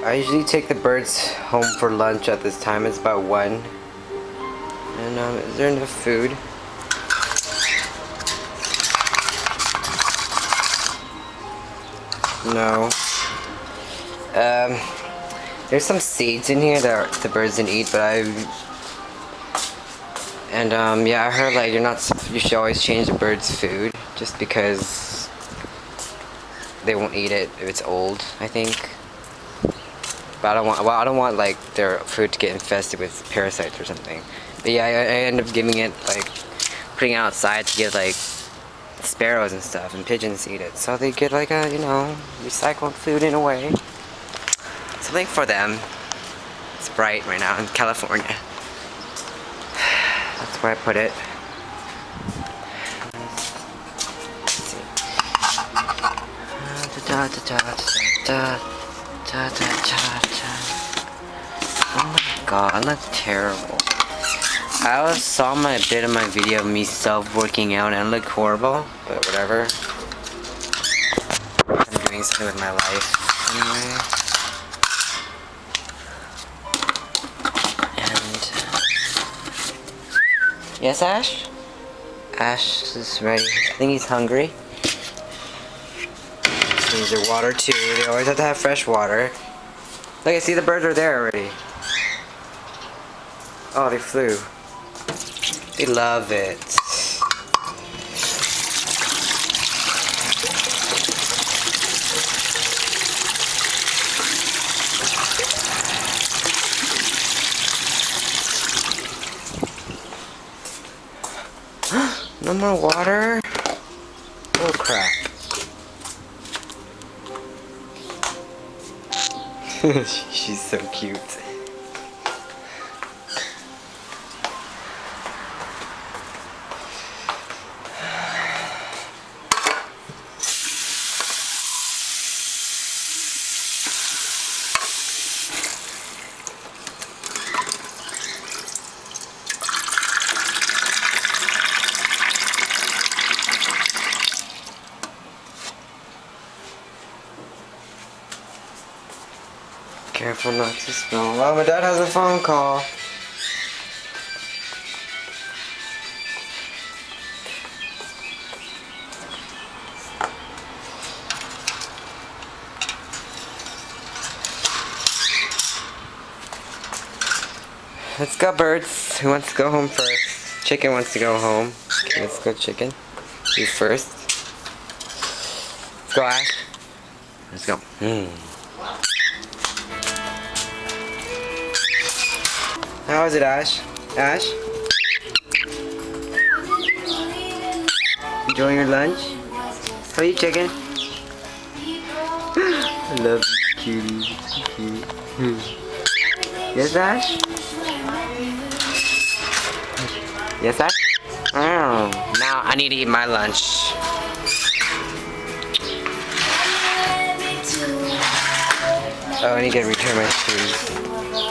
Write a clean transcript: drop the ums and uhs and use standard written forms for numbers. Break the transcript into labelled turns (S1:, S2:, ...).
S1: I usually take the birds home for lunch at this time. It's about 1. And is there enough food? No. There's some seeds in here that the birds didn't eat, but yeah, I heard like you should always change the birds' food just because they won't eat it if it's old, I think. But I don't want like their food to get infested with parasites or something. But yeah, I end up giving it, like, putting it outside to get like sparrows and stuff, and pigeons eat it. So they get like a, you know, recycled food in a way. Something for them. It's bright right now in California. That's where I put it. Oh my god, I look terrible. I always saw a bit of my video of me self-working out and I look horrible, but whatever. I'm doing something with my life anyway. And yes, Ash? Ash is ready. I think he's hungry. He needs their water too. They always have to have fresh water. Look, I see the birds are there already. Oh, they flew. They love it. No more water? Oh crap. She's so cute. Careful not to spill. Oh, my dad has a phone call. Let's go, birds. Who wants to go home first? Chicken wants to go home. Okay, let's go, chicken. You first. Let's go, Ash. Let's go. How is it, Ash? Ash? Enjoying your lunch? How are you, chicken? I love you, cutie. Cute. Yes, Ash? Yes, Ash? Oh, now I need to eat my lunch. Oh, I need to return my shoes.